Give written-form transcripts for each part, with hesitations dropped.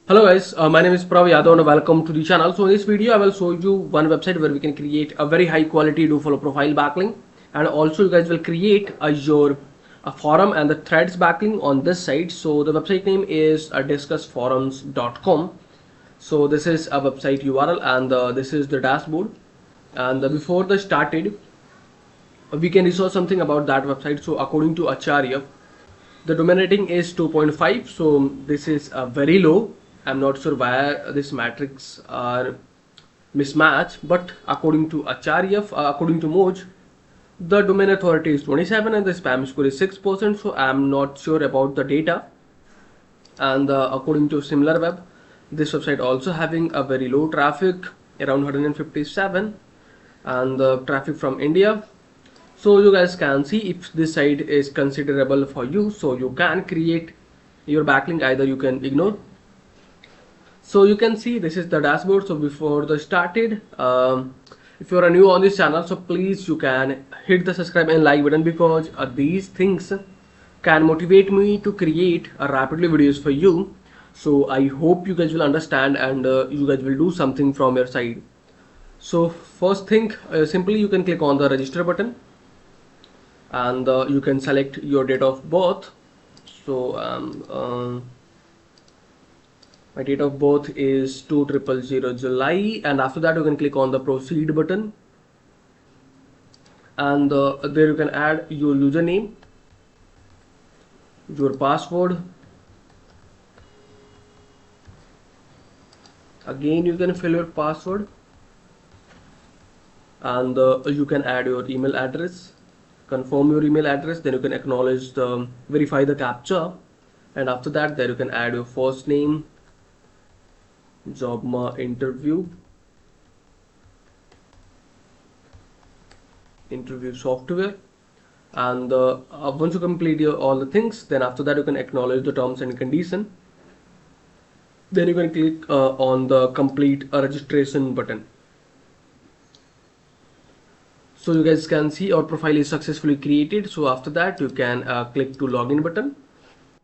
Hello guys, my name is Prav Yadav and welcome to the channel. So in this video I will show you one website where we can create a very high quality do follow profile backlink, and also you guys will create your forum and the threads backlink on this site. So the website name is discussforums.com. So this is a website URL and this is the dashboard, and before the started we can research something about that website. So according to Acharya, the domain rating is 2.5, so this is very low. I'm not sure why these metrics are mismatched, but according to Acharya, according to Moj, the domain authority is 27 and the spam score is 6%, so I'm not sure about the data. And according to SimilarWeb, this website also having a very low traffic, around 157, and the traffic from India. So you guys can see if this site is considerable for you, so you can create your backlink, either you can ignore. So you can see this is the dashboard. So before the started, if you are new on this channel, so please you can hit the subscribe and like button, because these things can motivate me to create rapidly videos for you. So I hope you guys will understand and you guys will do something from your side. So first thing, simply you can click on the register button, and you can select your date of birth. So my date of birth is 2000 July, and after that you can click on the proceed button, and there you can add your username, your password, again you can fill your password, and you can add your email address, confirm your email address, then you can acknowledge the verify the captcha, and after that there you can add your first name, job interview software, and once you complete all the things, then after that you can acknowledge the terms and condition, then you can click on the complete registration button. So you guys can see our profile is successfully created. So after that you can click to login button.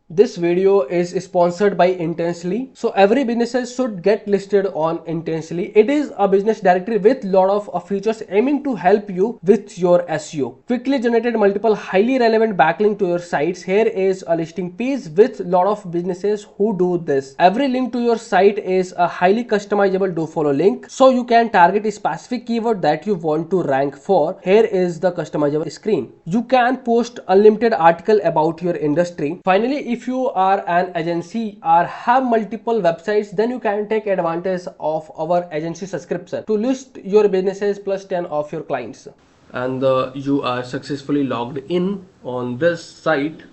This video is sponsored by Intensely. So every businesses should get listed on Intensely. It is a business directory with lot of features aiming to help you with your SEO. Quickly generated multiple highly relevant backlink to your sites. Here is a listing page with lot of businesses who do this. Every link to your site is a highly customizable do follow link, so you can target a specific keyword that you want to rank for. Here is the customizable screen. You can post unlimited article about your industry. Finally, if you are an agency or have multiple websites, then you can take advantage of our agency subscription to list your businesses plus 10 of your clients. And you are successfully logged in on this site.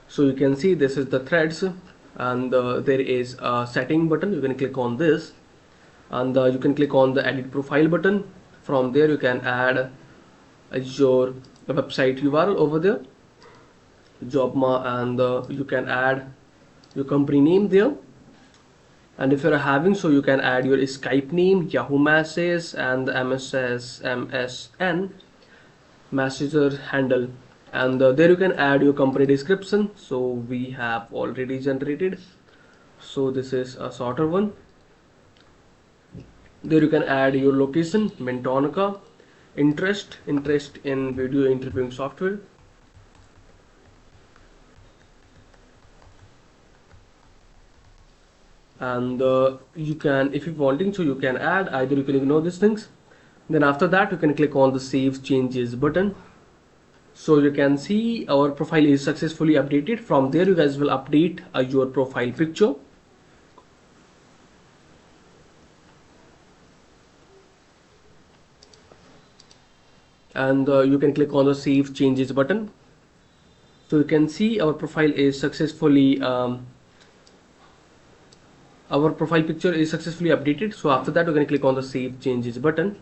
So you can see this is the threads, and there is a setting button. You can click on this, and you can click on the edit profile button. From there you can add your website URL over there, Jobma, and you can add your company name there, and if you're having, so you can add your Skype name, Yahoo Messages, and the MSN messenger handle, and there you can add your company description. So we have already generated, so this is a shorter one. There you can add your location, Mintonica, interest in video interviewing software, and you can, if you wanting, so you can add, either you can ignore these things. Then after that you can click on the save changes button. So you can see our profile is successfully updated. From there you guys will update your profile picture, and you can click on the save changes button. So you can see our profile is successfully our profile picture is successfully updated. So after that you can click on the save changes button.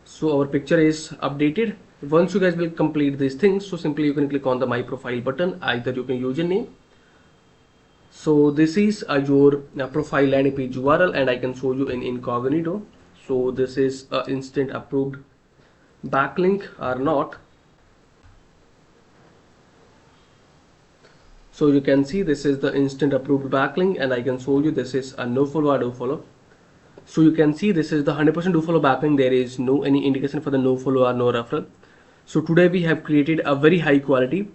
So our picture is updated. Once you guys will complete these things, so simply you can click on the my profile button, either you can username. So this is your profile landing page URL, and I can show you in incognito. So this is instant approved backlink or not. So you can see this is the instant approved backlink, and I can show you this is a no follow or do follow. So you can see this is the 100% do follow backlink. There is no any indication for the no follow or no referral. So today we have created a very high quality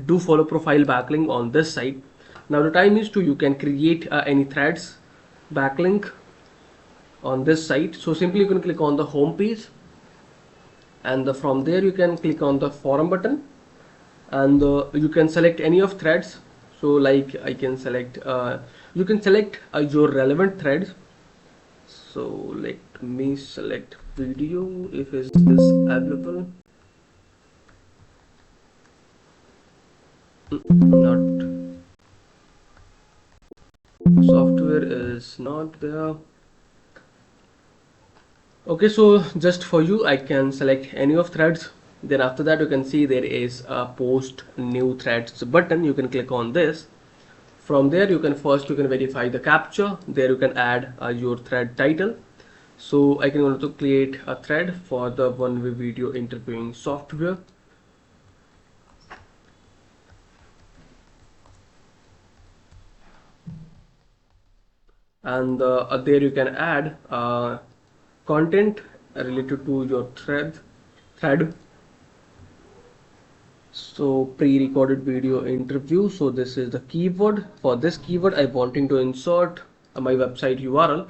do follow profile backlink on this site. Now the time is to you can create any threads backlink on this site. So simply you can click on the home page, and from there you can click on the forum button, and you can select any of threads. So like I can select you can select your relevant threads. So let me select video if is this available. Not software is not there. Okay, so just for you I can select any of threads. Then after that you can see there is a post new threads button. You can click on this. From there you can verify the captcha. There you can add your thread title. So I can also create a thread for the one-way video interviewing software. And there you can add content related to your thread. So pre-recorded video interview. So this is the keyword. For this keyword I wanting to insert my website URL.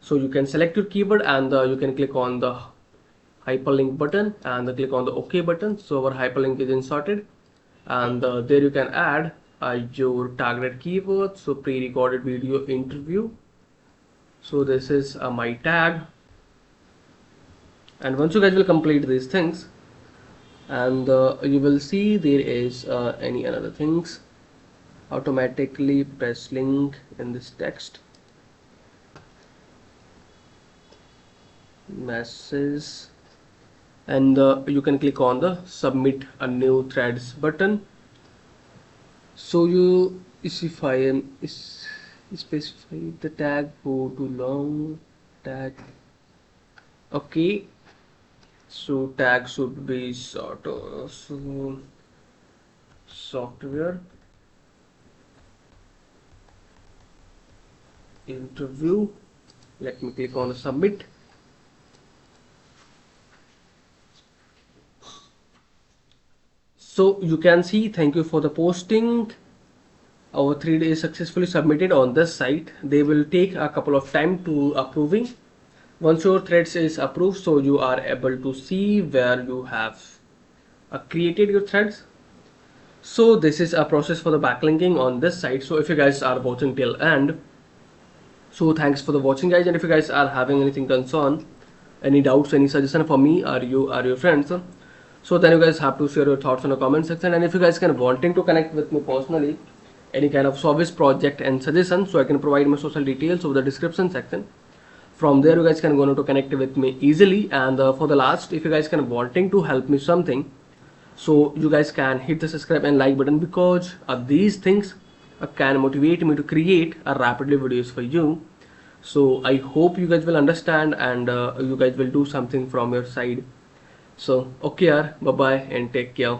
So you can select your keyword, and you can click on the hyperlink button and click on the OK button. So our hyperlink is inserted, and there you can add your targeted keyword. So pre-recorded video interview. So this is my tag, and once you guys will complete these things, and you will see there is any another things automatically press link in this text message, and you can click on the submit a new threads button. So you specify the tag, go to long tag. Okay, so tag should be sort of software interview. Let me click on the submit. So you can see, thank you for the posting. Our 3 days successfully submitted on this site. They will take a couple of time to approving. Once your threads is approved, so you are able to see where you have created your threads. So this is a process for the backlinking on this site. So if you guys are watching till end, so thanks for the watching guys, and if you guys are having anything concern, any doubts, any suggestion for me or your friends, so then you guys have to share your thoughts in the comment section. And if you guys can wanting to connect with me personally, any kind of service project and suggestion, so I can provide my social details over the description section. From there you guys can go to connect with me easily. And for the last, if you guys can wanting to help me something, so you guys can hit the subscribe and like button, because these things can motivate me to create rapidly videos for you. So I hope you guys will understand, and you guys will do something from your side. So okay, bye bye and take care.